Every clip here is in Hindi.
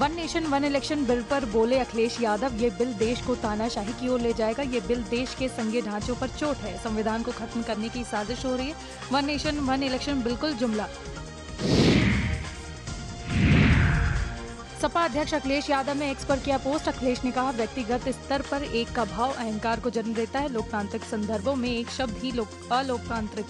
One nation one election bill पर बोले अखिलेश यादव, ये बिल देश को तानाशाही की ओर ले जाएगा। ये बिल देश के संघीय ढांचों पर चोट है। संविधान को खत्म करने की साजिश हो रही है। वन नेशन वन इलेक्शन बिल्कुल जुमला। सपा अध्यक्ष अखिलेश यादव ने एक्स पर किया पोस्ट। अखिलेश ने कहा, व्यक्तिगत स्तर पर एक का भाव अहंकार को जन्म देता है। लोकतांत्रिक संदर्भों में एक शब्द ही अलोकतांत्रिक।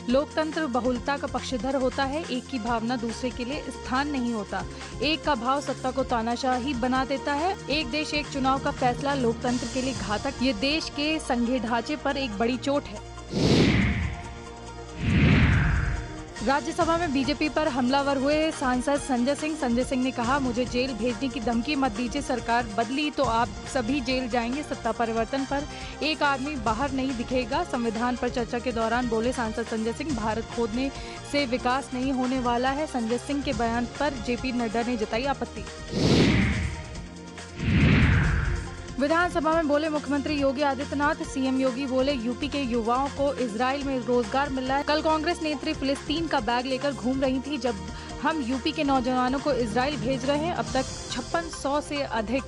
लोकतंत्र बहुलता का पक्षधर होता है। एक की भावना दूसरे के लिए स्थान नहीं होता। एक का भाव सत्ता को तानाशाही बना देता है। एक देश एक चुनाव का फैसला लोकतंत्र के लिए घातक। ये देश के संघीय ढांचे पर एक बड़ी चोट है। राज्यसभा में बीजेपी पर हमलावर हुए सांसद संजय सिंह ने कहा, मुझे जेल भेजने की धमकी मत दीजिए। सरकार बदली तो आप सभी जेल जाएंगे। सत्ता परिवर्तन पर एक आदमी बाहर नहीं दिखेगा। संविधान पर चर्चा के दौरान बोले सांसद संजय सिंह, भारत खोदने से विकास नहीं होने वाला है। संजय सिंह के बयान पर जेपी नड्डा ने जताई आपत्ति। विधानसभा में बोले मुख्यमंत्री योगी आदित्यनाथ। सीएम योगी बोले, यूपी के युवाओं को इजराइल में रोजगार मिल रहा है। कल कांग्रेस नेत्री फिलिस्तीन का बैग लेकर घूम रही थी, जब हम यूपी के नौजवानों को इजराइल भेज रहे हैं। अब तक 5600 से अधिक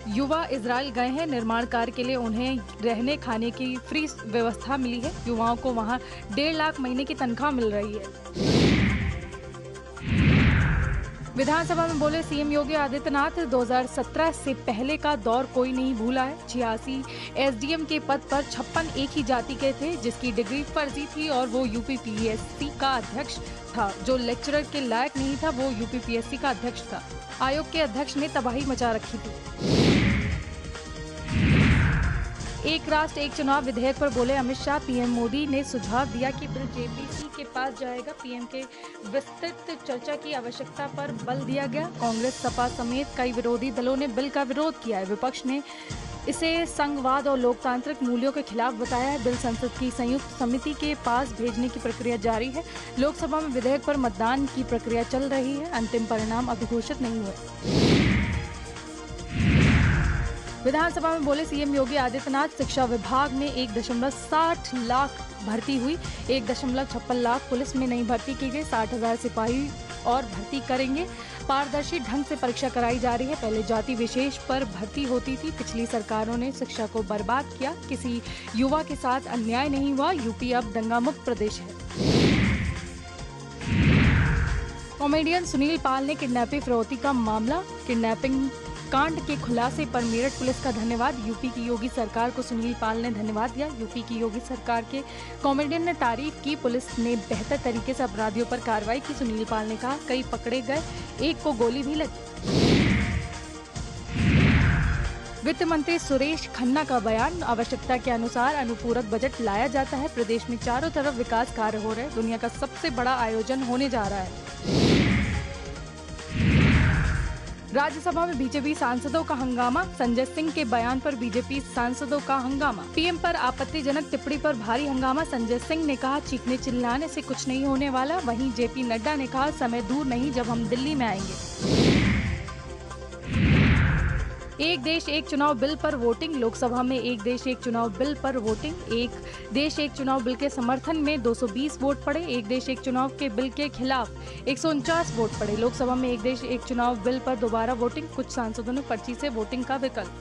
युवा इजराइल गए हैं। निर्माण कार्य के लिए उन्हें रहने खाने की फ्री व्यवस्था मिली है। युवाओं को वहां 1.5 लाख महीने की तनख्वाह मिल रही है। विधानसभा में बोले सीएम योगी आदित्यनाथ, 2017 से पहले का दौर कोई नहीं भूला है। 86 एसडीएम के पद पर 56 एक ही जाति के थे, जिसकी डिग्री फर्जी थी और वो यूपीपीएससी का अध्यक्ष था। जो लेक्चरर के लायक नहीं था, वो यूपीपीएससी का अध्यक्ष था। आयोग के अध्यक्ष ने तबाही मचा रखी थी। एक राष्ट्र एक चुनाव विधेयक पर बोले अमित शाह, पीएम मोदी ने सुझाव दिया कि बिल जेपीसी के पास जाएगा। पीएम के विस्तृत चर्चा की आवश्यकता पर बल दिया गया। कांग्रेस सपा समेत कई विरोधी दलों ने बिल का विरोध किया है। विपक्ष ने इसे संघवाद और लोकतांत्रिक मूल्यों के खिलाफ बताया है। बिल संसद की संयुक्त समिति के पास भेजने की प्रक्रिया जारी है। लोकसभा में विधेयक पर मतदान की प्रक्रिया चल रही है। अंतिम परिणाम अभी घोषित नहीं हुए। विधानसभा में बोले सीएम योगी आदित्यनाथ, शिक्षा विभाग में 1.60 लाख भर्ती हुई। 1.56 लाख पुलिस में नई भर्ती की गई। 60,000 सिपाही और भर्ती करेंगे। पारदर्शी ढंग से परीक्षा कराई जा रही है। पहले जाति विशेष पर भर्ती होती थी। पिछली सरकारों ने शिक्षा को बर्बाद किया। किसी युवा के साथ अन्याय नहीं हुआ। यूपी अब दंगा मुक्त प्रदेश है। कॉमेडियन सुनील पाल ने किडनैपिंग फिरौती का मामला, किडनैपिंग कांड के खुलासे पर मेरठ पुलिस का धन्यवाद। यूपी की योगी सरकार को सुनील पाल ने धन्यवाद दिया। यूपी की योगी सरकार के कॉमेडियन ने तारीफ की। पुलिस ने बेहतर तरीके से अपराधियों पर कार्रवाई की। सुनील पाल ने कहा, कई पकड़े गए, एक को गोली भी लगी। वित्त मंत्री सुरेश खन्ना का बयान, आवश्यकता के अनुसार अनुपूरक बजट लाया जाता है। प्रदेश में चारों तरफ विकास कार्य हो रहे हैं। दुनिया का सबसे बड़ा आयोजन होने जा रहा है। राज्यसभा में बीजेपी सांसदों का हंगामा। संजय सिंह के बयान पर बीजेपी सांसदों का हंगामा। पीएम पर आपत्तिजनक टिप्पणी पर भारी हंगामा। संजय सिंह ने कहा, चीखने चिल्लाने से कुछ नहीं होने वाला। वहीं जेपी नड्डा ने कहा, समय दूर नहीं जब हम दिल्ली में आएंगे। एक देश एक चुनाव बिल पर वोटिंग। लोकसभा में एक देश एक चुनाव बिल पर वोटिंग। एक देश एक चुनाव बिल के समर्थन में 220 वोट पड़े। एक देश एक चुनाव के बिल के खिलाफ 149 वोट पड़े। लोकसभा में एक देश एक चुनाव बिल पर दोबारा वोटिंग। कुछ सांसदों ने पर्ची से वोटिंग का विकल्प।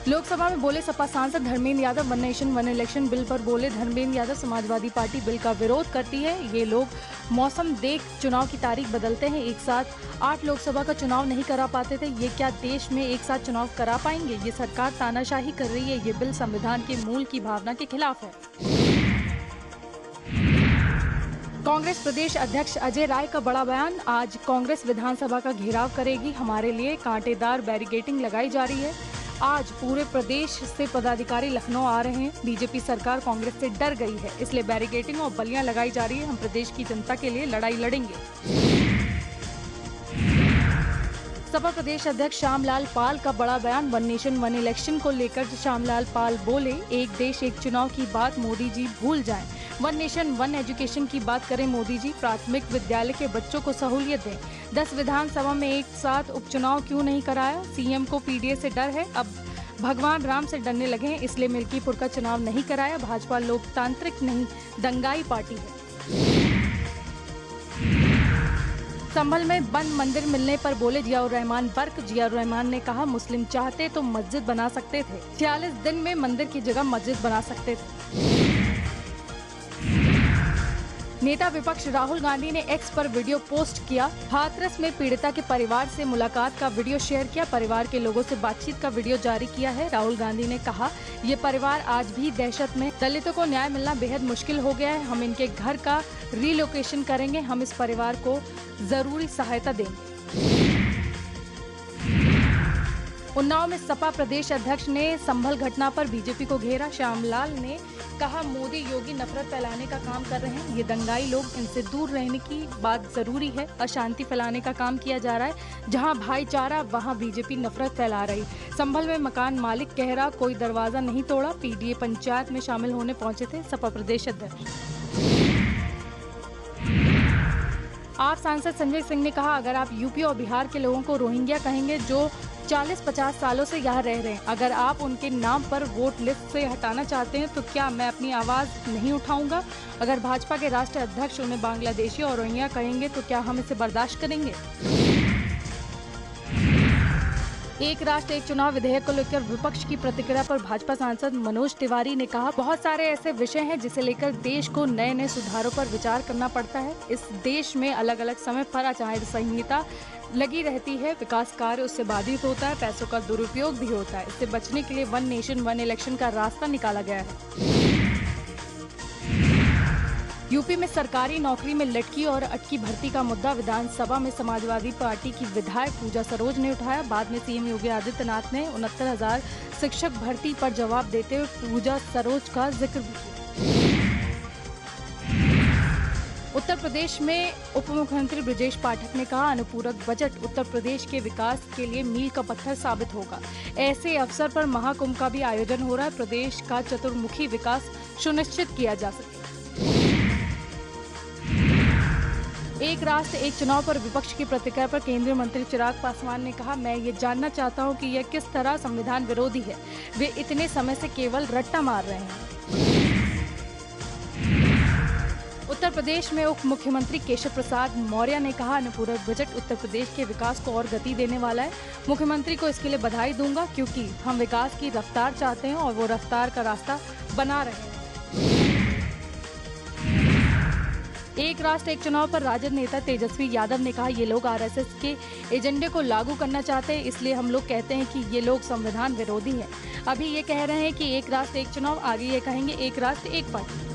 लोकसभा में बोले सपा सांसद Dharmendra Yadav, one nation one election bill पर बोले धर्मेंद्र यादव, समाजवादी पार्टी बिल का विरोध करती है। ये लोग मौसम देख चुनाव की तारीख बदलते हैं। एक साथ 8 लोकसभा का चुनाव नहीं करा पाते थे। ये क्या देश में एक साथ चुनाव करा पाएंगे? ये सरकार तानाशाही कर रही है। ये बिल संविधान के मूल की भावना के खिलाफ है। कांग्रेस प्रदेश अध्यक्ष अजय राय का बड़ा बयान। आज कांग्रेस विधानसभा का घेराव करेगी। हमारे लिए कांटेदार बैरिकेडिंग लगाई जा रही है। आज पूरे प्रदेश से पदाधिकारी लखनऊ आ रहे हैं। बीजेपी सरकार कांग्रेस से डर गई है, इसलिए बैरिकेडिंग और बलियां लगाई जा रही है। हम प्रदेश की जनता के लिए लड़ाई लड़ेंगे। सपा प्रदेश अध्यक्ष श्यामलाल पाल का बड़ा बयान। वन नेशन वन इलेक्शन को लेकर श्यामलाल पाल बोले, एक देश एक चुनाव की बात मोदी जी भूल जाएं। वन नेशन वन एजुकेशन की बात करें मोदी जी। प्राथमिक विद्यालय के बच्चों को सहूलियत दें। 10 विधानसभा में एक साथ उपचुनाव क्यों नहीं कराया? सीएम को पीडीए से डर है, अब भगवान राम से डरने लगे हैं, इसलिए मिल्कीपुर का चुनाव नहीं कराया। भाजपा लोकतांत्रिक नहीं, दंगाई पार्टी है। संभल में बंद मंदिर मिलने पर बोले जियाउर रहमान वर्क। जियाउर रहमान ने कहा मुस्लिम चाहते तो मस्जिद बना सकते थे, 46 दिन में मंदिर की जगह मस्जिद बना सकते थे। नेता विपक्ष राहुल गांधी ने एक्स पर वीडियो पोस्ट किया। हाथरस में पीड़िता के परिवार से मुलाकात का वीडियो शेयर किया। परिवार के लोगों से बातचीत का वीडियो जारी किया है। राहुल गांधी ने कहा ये परिवार आज भी दहशत में, दलितों को न्याय मिलना बेहद मुश्किल हो गया है। हम इनके घर का रीलोकेशन करेंगे, हम इस परिवार को जरूरी सहायता देंगे। उन्नाव में सपा प्रदेश अध्यक्ष ने संभल घटना पर बीजेपी को घेरा। श्यामलाल ने कहा मोदी योगी नफरत फैलाने का काम कर रहे हैं, ये दंगाई लोग, इनसे दूर रहने की बात जरूरी है। अशांति फैलाने का काम किया जा रहा है, जहां भाईचारा वहां बीजेपी नफरत फैला रही। संभल में मकान मालिक कह रहा कोई दरवाजा नहीं तोड़ा। पीडीए पंचायत में शामिल होने पहुंचे थे सपा प्रदेश अध्यक्ष। आप सांसद संजय सिंह ने कहा अगर आप यूपी और बिहार के लोगों को रोहिंग्या कहेंगे जो 40-50 सालों से यहाँ रह रहे हैं, अगर आप उनके नाम पर वोट लिस्ट से हटाना चाहते हैं तो क्या मैं अपनी आवाज नहीं उठाऊंगा? अगर भाजपा के राष्ट्रीय अध्यक्ष उन्हें बांग्लादेशी और रोहिंग्या कहेंगे तो क्या हम इसे बर्दाश्त करेंगे? एक राष्ट्र एक चुनाव विधेयक को लेकर विपक्ष की प्रतिक्रिया पर भाजपा सांसद मनोज तिवारी ने कहा बहुत सारे ऐसे विषय हैं जिसे लेकर देश को नए नए सुधारों पर विचार करना पड़ता है। इस देश में अलग अलग समय पर आचार संहिता लगी रहती है, विकास कार्य उससे बाधित होता है, पैसों का दुरुपयोग भी होता है। इससे बचने के लिए वन नेशन वन इलेक्शन का रास्ता निकाला गया है। यूपी में सरकारी नौकरी में लटकी और अटकी भर्ती का मुद्दा विधानसभा में समाजवादी पार्टी की विधायक पूजा सरोज ने उठाया। बाद में सीएम योगी आदित्यनाथ ने 69,000 शिक्षक भर्ती पर जवाब देते हुए पूजा सरोज का जिक्र भी किया। उत्तर प्रदेश में उप मुख्यमंत्री ब्रजेश पाठक ने कहा अनुपूरक बजट उत्तर प्रदेश के विकास के लिए मील का पत्थर साबित होगा। ऐसे अवसर पर महाकुंभ का भी आयोजन हो रहा है। प्रदेश का चतुर्मुखी विकास सुनिश्चित किया जा सके। एक राष्ट्र एक चुनाव पर विपक्ष की प्रतिक्रिया पर केंद्रीय मंत्री चिराग पासवान ने कहा मैं ये जानना चाहता हूं कि यह किस तरह संविधान विरोधी है। वे इतने समय से केवल रट्टा मार रहे हैं। उत्तर प्रदेश में उप मुख्यमंत्री केशव प्रसाद मौर्य ने कहा अनुपूरक बजट उत्तर प्रदेश के विकास को और गति देने वाला है। मुख्यमंत्री को इसके लिए बधाई दूंगा क्योंकि हम विकास की रफ्तार चाहते हैं और वो रफ्तार का रास्ता बना रहे हैं। एक राष्ट्र एक चुनाव पर राजद नेता तेजस्वी यादव ने कहा ये लोग आरएसएस के एजेंडे को लागू करना चाहते हैं, इसलिए हम लोग कहते हैं कि ये लोग संविधान विरोधी हैं। अभी ये कह रहे हैं कि एक राष्ट्र एक चुनाव, आगे ये कहेंगे एक राष्ट्र एक पार्टी।